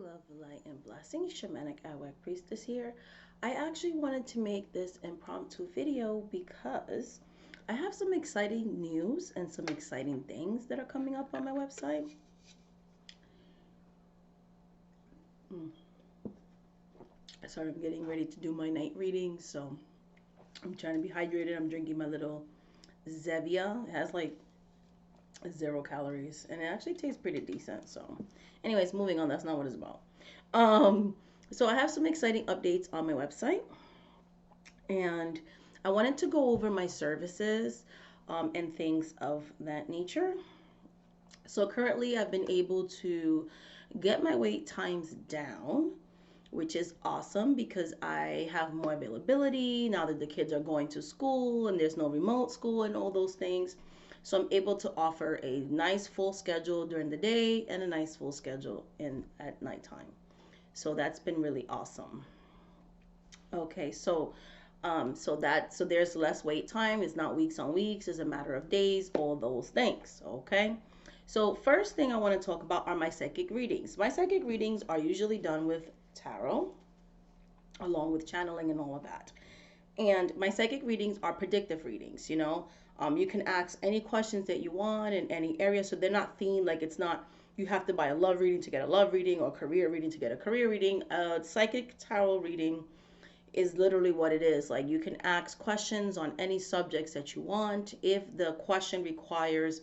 Love, light, and blessings. Shamanic Awak Priestess here. I actually wanted to make this impromptu video because I have some exciting news and some exciting things that are coming up on my website. Sorry, I'm getting ready to do my night reading, so I'm trying to be hydrated. I'm drinking my little Zevia. It has like 0 calories and it actually tastes pretty decent. So, anyways, moving on. That's not what it's about. Um, so I have some exciting updates on my website, and I wanted to go over my services and things of that nature. So currently, I've been able to get my wait times down, which is awesome because I have more availability now that the kids are going to school and there's no remote school and all those things. So I'm able to offer a nice full schedule during the day and a nice full schedule in at nighttime. So that's been really awesome. Okay, so there's less wait time. It's not weeks on weeks. It's a matter of days. All those things. Okay. So first thing I want to talk about are my psychic readings. My psychic readings are usually done with tarot, along with channeling and all of that. And my psychic readings are predictive readings. You can ask any questions that you want in any area. So they're not themed, like it's not you have to buy a love reading to get a love reading or career reading to get a career reading. A psychic tarot reading is literally what it is. Like you can ask questions on any subjects that you want. If the question requires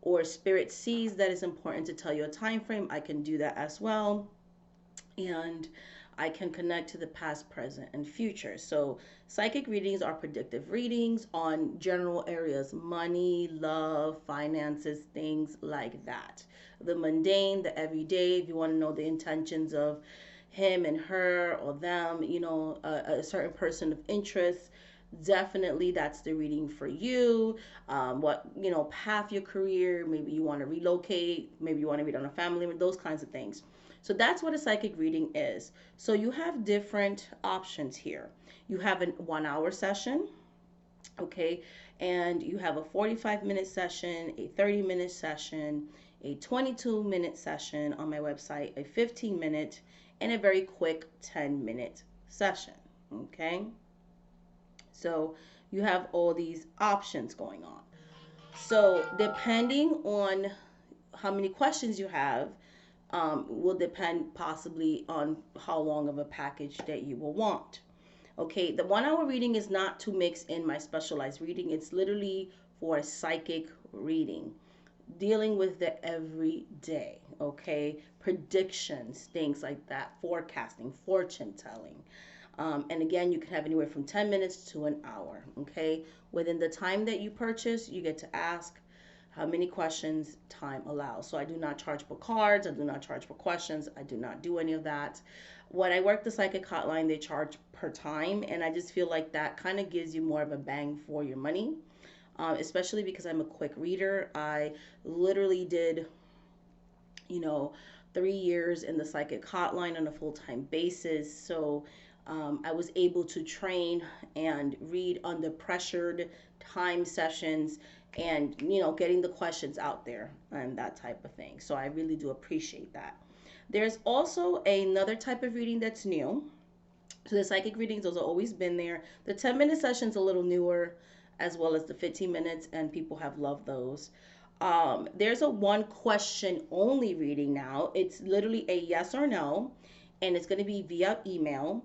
or spirit sees that it's important to tell you a time frame, I can do that as well. And I can connect to the past, present, and future. So psychic readings are predictive readings on general areas: money, love, finances, things like that. The mundane, the everyday, if you want to know the intentions of him and her or them, a certain person of interest, definitely that's the reading for you. What, path your career, maybe you want to relocate, maybe you want to read on a family, those kinds of things. So that's what a psychic reading is. So you have different options here. You have a 1 hour session, okay, and you have a 45-minute session, a 30-minute session, a 22-minute session on my website, a 15-minute, and a very quick 10-minute session, okay? So you have all these options going on. So depending on how many questions you have, will depend possibly on how long of a package that you will want. Okay, the 1 hour reading is not to mix in my specialized reading. It's literally for a psychic reading, dealing with the everyday, okay? Predictions, things like that, forecasting, fortune telling. And again, you can have anywhere from 10 minutes to an hour, okay? Within the time that you purchase, you get to ask how many questions time allows. So I do not charge for cards. I do not charge for questions. I do not do any of that. When I work the psychic hotline, they charge per time. And I just feel like that kind of gives you more of a bang for your money, especially because I'm a quick reader. I literally did, 3 years in the psychic hotline on a full-time basis. So I was able to train and read under pressured time sessions and, getting the questions out there and that type of thing. So I really do appreciate that. There's also another type of reading that's new. So the psychic readings, those have always been there. The 10-minute session's a little newer, as well as the 15 minutes, and people have loved those. There's a one question only reading now. It's literally a yes or no, and it's going to be via email.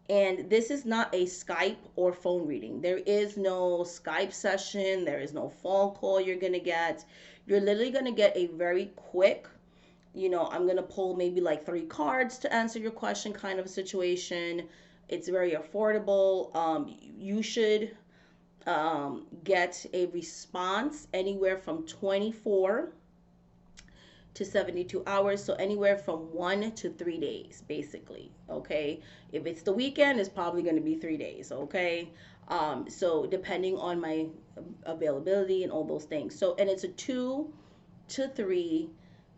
And this is not a Skype or phone reading. There is no Skype session. There is no phone call you're going to get. You're literally going to get a very quick, I'm going to pull maybe like 3 cards to answer your question kind of a situation. It's very affordable. You should get a response anywhere from 24 to 72 hours, so anywhere from 1 to 3 days basically. Okay, if it's the weekend, it's probably going to be 3 days. Okay, so depending on my availability and all those things. So, and it's a 2 to 3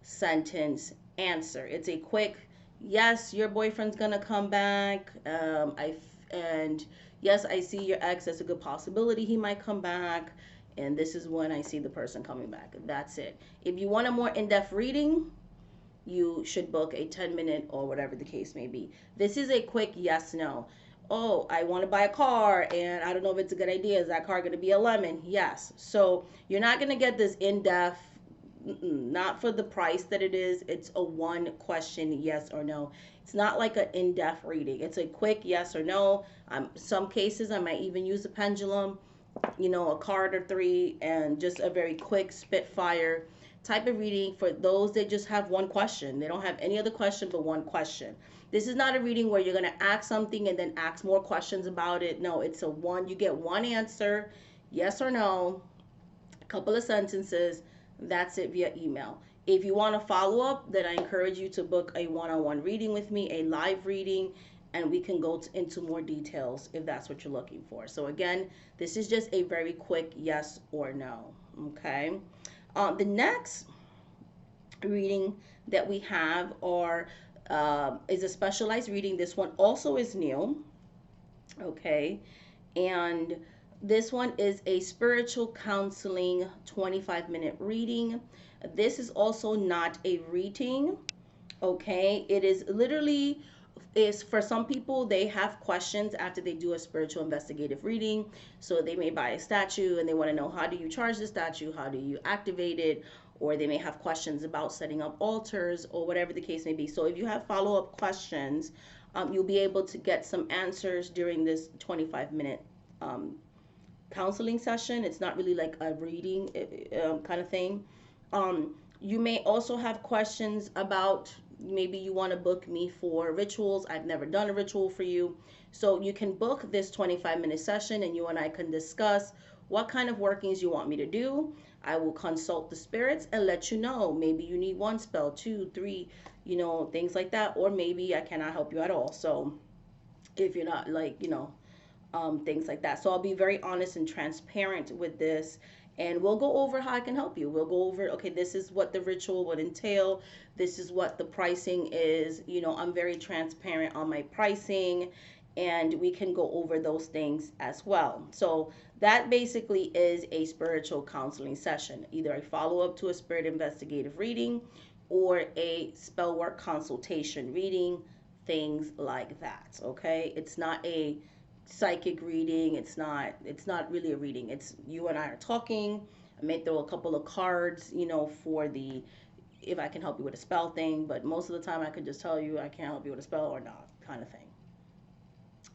sentence answer. It's a quick yes, your boyfriend's gonna come back, and yes, I see your ex as a good possibility, he might come back, and this is when I see the person coming back. That's it. If you want a more in-depth reading, you should book a 10-minute or whatever the case may be. This is a quick yes no. Oh, I want to buy a car and I don't know if it's a good idea. Is that car going to be a lemon? Yes. So you're not going to get this in depth, not for the price that it is. It's a one question yes or no. It's not like an in depth reading. It's a quick yes or no. Some cases I might even use a pendulum, a card or three, and just a very quick spitfire type of reading for those that just have one question. They don't have any other question but one question. This is not a reading where you're going to ask something and then ask more questions about it. No, it's a one, you get one answer, yes or no, a couple of sentences. That's it via email. If you want to follow up, then I encourage you to book a one-on-one reading with me, a live reading, and we can go into more details if that's what you're looking for. So again, this is just a very quick yes or no. Okay. The next reading that we have is a specialized reading. This one also is new. Okay. And this one is a spiritual counseling 25-minute reading. This is also not a reading. Okay. It is literally is for some people, they have questions after they do a spiritual investigative reading. So they may buy a statue and they want to know, how do you charge the statue, how do you activate it, or they may have questions about setting up altars or whatever the case may be. So if you have follow-up questions, you'll be able to get some answers during this 25-minute counseling session. It's not really like a reading kind of thing. You may also have questions about, maybe you want to book me for rituals. I've never done a ritual for you. So you can book this 25-minute session and you and I can discuss what kind of workings you want me to do. I will consult the spirits and let you know. Maybe you need one spell, two, three, things like that. Or maybe I cannot help you at all. So if you're not things like that. So I'll be very honest and transparent with this. And we'll go over how I can help you. We'll go over, okay, this is what the ritual would entail. This is what the pricing is. I'm very transparent on my pricing, and we can go over those things as well. So that basically is a spiritual counseling session, either a follow-up to a spirit investigative reading or a spell work consultation reading, things like that. Okay, it's not a psychic reading. It's not really a reading. It's you and I are talking. I may throw a couple of cards, for the if I can help you with a spell thing, but most of the time I could just tell you I can't help you with a spell or not, kind of thing.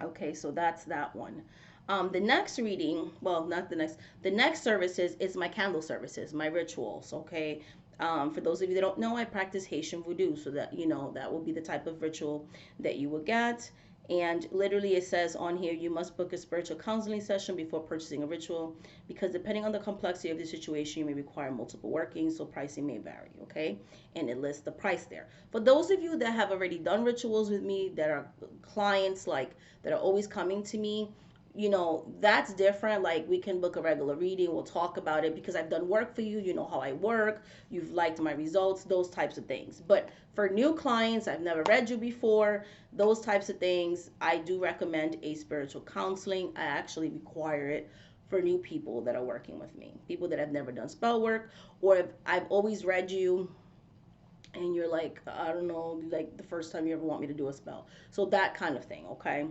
Okay, so that's that one. The next reading, well, not the next, the next services is my candle services, my rituals. Okay. For those of you that don't know, I practice Haitian voodoo, so that that will be the type of ritual that you will get. And literally it says on here, you must book a spiritual counseling session before purchasing a ritual, because depending on the complexity of the situation, you may require multiple workings, so pricing may vary. Okay. And it lists the price there. For those of you that have already done rituals with me, that are clients, like that are always coming to me, that's different. Like, we can book a regular reading, we'll talk about it, because I've done work for you, you know how I work, you've liked my results, those types of things. But for new clients, I've never read you before, those types of things, I do recommend a spiritual counseling. I actually require it for new people that are working with me, people that have never done spell work, or if I've always read you and you're like, I don't know, like the first time you ever want me to do a spell. So that kind of thing. Okay.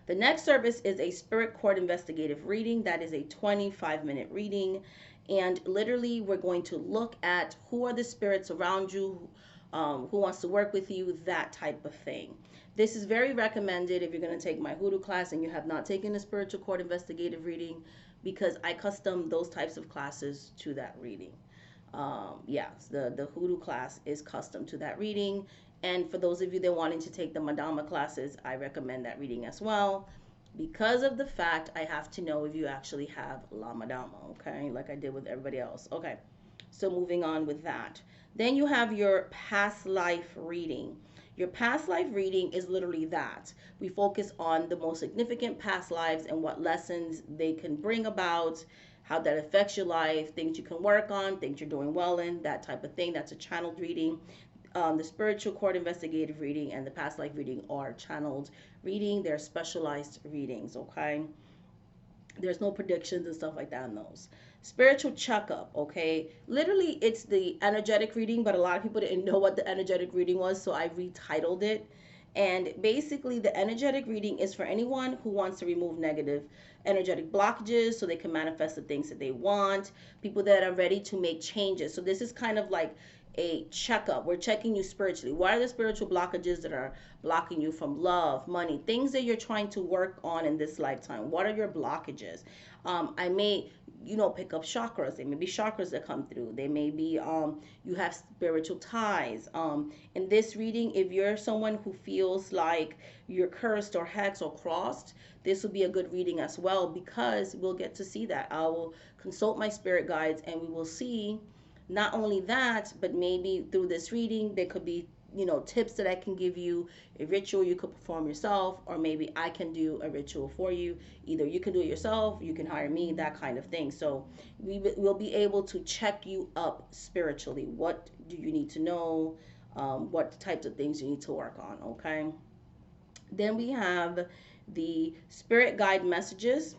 The next service is a spirit court investigative reading. That is a 25-minute reading. And literally, we're going to look at who are the spirits around you, who wants to work with you, that type of thing. This is very recommended if you're going to take my hoodoo class and you have not taken a spiritual court investigative reading, because I custom those types of classes to that reading. Yes, the hoodoo class is custom to that reading. And for those of you that wanting to take the Madama classes, I recommend that reading as well, because of the fact I have to know if you actually have La Madama, okay, like I did with everybody else. Okay, so moving on with that. Then you have your past life reading. Your past life reading is literally that. We focus on the most significant past lives and what lessons they can bring about, how that affects your life, things you can work on, things you're doing well in, that type of thing. That's a channeled reading. The spiritual court investigative reading and the past life reading are channeled reading. They're specialized readings, okay? There's no predictions and stuff like that in those. spiritual checkup, okay? Literally, it's the energetic reading, but a lot of people didn't know what the energetic reading was, so I retitled it. And basically, the energetic reading is for anyone who wants to remove negative energetic blockages so they can manifest the things that they want, people that are ready to make changes. So, this is kind of like a checkup. We're checking you spiritually. What are the spiritual blockages that are blocking you from love, money, things that you're trying to work on in this lifetime? What are your blockages? I may, pick up chakras. They may be chakras that come through. They may be, you have spiritual ties. In this reading, if you're someone who feels like you're cursed or hexed or crossed, this will be a good reading as well, because we'll get to see that. I will consult my spirit guides and we will see not only that, but maybe through this reading, there could be, tips that I can give you, a ritual you could perform yourself, or maybe I can do a ritual for you. Either you can do it yourself, you can hire me, that kind of thing. So will be able to check you up spiritually. What do you need to know? What types of things you need to work on, okay? Then we have the spirit guide messages,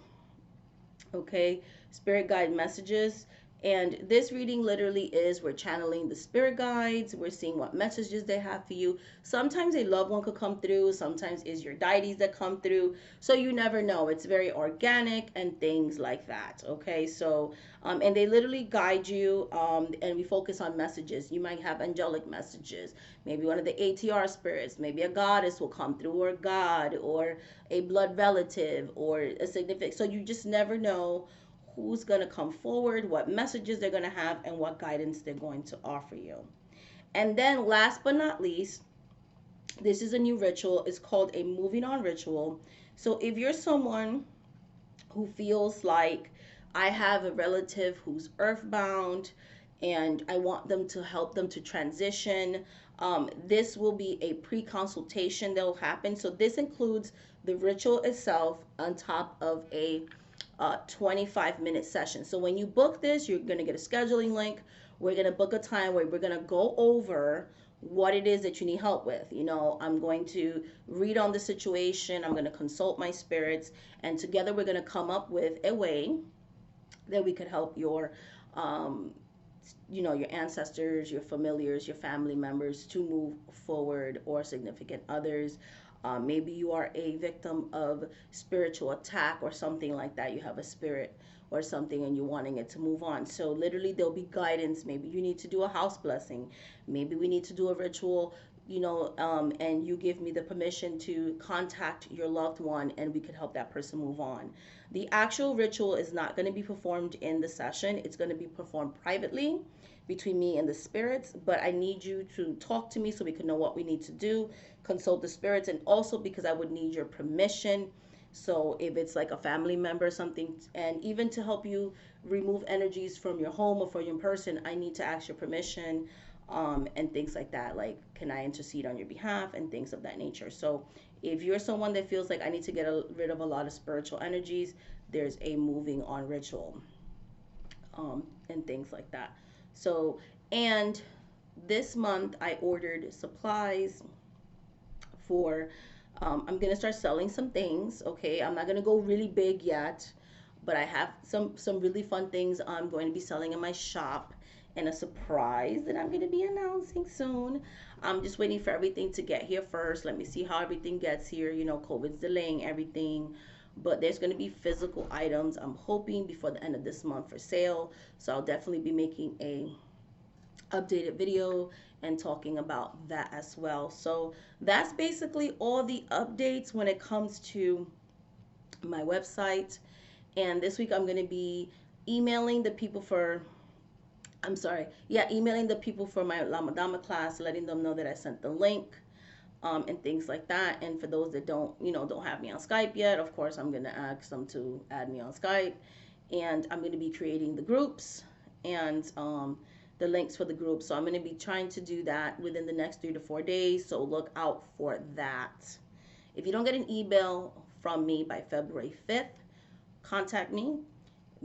okay? Spirit guide messages. And this reading literally is, we're channeling the spirit guides, we're seeing what messages they have for you. Sometimes a loved one could come through, sometimes it's your deities that come through. So you never know. It's very organic and things like that. Okay, so and they literally guide you, and we focus on messages. You might have angelic messages, maybe one of the ATR spirits, maybe a goddess will come through, or God, or a blood relative, or a significant. So you just never know who's going to come forward, what messages they're going to have, and what guidance they're going to offer you. And then last but not least, this is a new ritual. It's called a moving on ritual. So if you're someone who feels like, I have a relative who's earthbound and I want them to help them to transition, this will be a pre-consultation that will happen. So this includes the ritual itself on top of a 25-minute session. So when you book this, you're going to get a scheduling link. We're going to book a time where we're going to go over what it is that you need help with. I'm going to read on the situation. I'm going to consult my spirits, and together we're going to come up with a way that we could help your ancestors, your familiars, your family members to move forward, or significant others. Maybe you are a victim of spiritual attack or something like that. You have a spirit or something and you're wanting it to move on. So literally there'll be guidance. Maybe you need to do a house blessing. Maybe we need to do a ritual, and you give me the permission to contact your loved one and we could help that person move on. The actual ritual is not going to be performed in the session. It's going to be performed privately between me and the spirits, but I need you to talk to me so we can know what we need to do, consult the spirits, and also because I would need your permission. So if it's like a family member or something, and even to help you remove energies from your home or from your person, I need to ask your permission, and things like that. Like, can I intercede on your behalf and things of that nature? So if you're someone that feels like I need to get rid of a lot of spiritual energies, there's a moving on ritual, and things like that. So, and this month I ordered supplies for, I'm going to start selling some things. Okay, I'm not going to go really big yet, but I have some really fun things I'm going to be selling in my shop, and a surprise that I'm going to be announcing soon. I'm just waiting for everything to get here first. Let me see how everything gets here. COVID's delaying everything, but there's going to be physical items, I'm hoping, before the end of this month for sale. So I'll definitely be making a updated video and talking about that as well. So that's basically all the updates when it comes to my website. And this week I'm going to be emailing the people for emailing the people for my Lama Dama class, letting them know that I sent the link, and things like that. And for those that don't have me on Skype yet, of course I'm going to ask them to add me on Skype. And I'm going to be creating the groups and the links for the group. So I'm going to be trying to do that within the next 3 to 4 days. So look out for that. If you don't get an email from me by February 5th, contact me,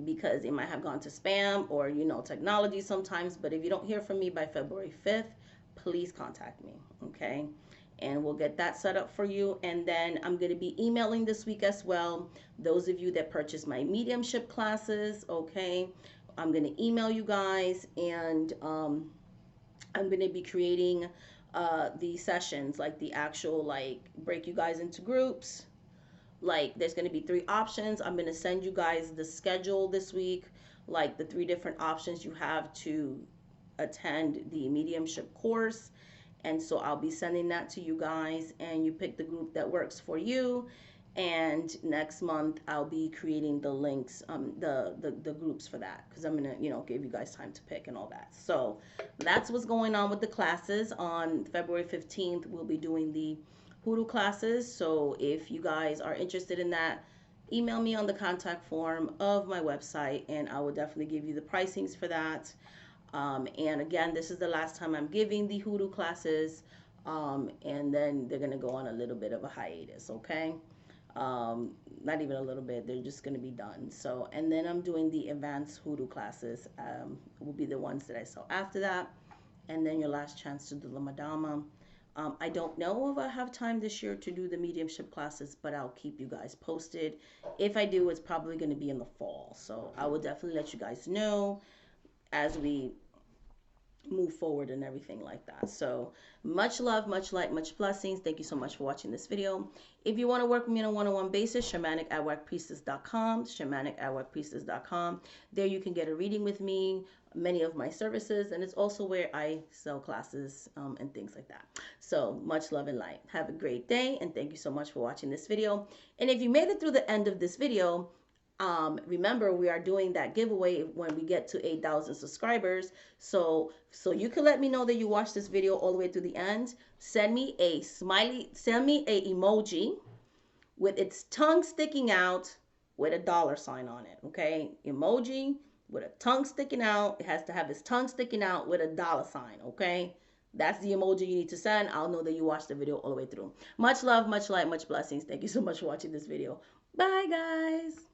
because it might have gone to spam or technology sometimes. But if you don't hear from me by February 5th, please contact me, okay? And we'll get that set up for you. And then I'm going to be emailing this week as well, those of you that purchase my mediumship classes, okay? I'm going to email you guys, and I'm going to be creating the sessions, like the actual, like, break you guys into groups. Like, there's going to be 3 options. I'm going to send you guys the schedule this week, like the 3 different options you have to attend the mediumship course. And so I'll be sending that to you guys, and you pick the group that works for you. And next month I'll be creating the links, the groups for that, because I'm gonna, give you guys time to pick and all that. So that's what's going on with the classes. On February 15th, we'll be doing the hoodoo classes. So if you guys are interested in that, email me on the contact form of my website, and I will definitely give you the pricings for that. And again, this is the last time I'm giving the hoodoo classes, and then they're going to go on a little bit of a hiatus, okay? Not even a little bit, they're just going to be done. So, and then I'm doing the advanced hoodoo classes, will be the ones that I sell after that. And then your last chance to do the Madama. I don't know if I have time this year to do the mediumship classes, but I'll keep you guys posted. If I do, it's probably going to be in the fall. So I will definitely let you guys know as we move forward and everything like that. So much love, much light, much blessings. Thank you so much for watching this video. If you want to work with me on a one-on-one basis, shamanic@workpriestess.com, shamanic@workpriestess.com. There you can get a reading with me, many of my services, and it's also where I sell classes and things like that. So much love and light. Have a great day, and thank you so much for watching this video. And if you made it through the end of this video, remember, we are doing that giveaway when we get to 8,000 subscribers. So you can let me know that you watched this video all the way to the end. Send me a emoji with its tongue sticking out with a $sign on it. Okay, emoji with a tongue sticking out. It has to have its tongue sticking out with a $sign. Okay, that's the emoji you need to send. I'll know that you watched the video all the way through. Much love, much light, much blessings. Thank you so much for watching this video. Bye, guys.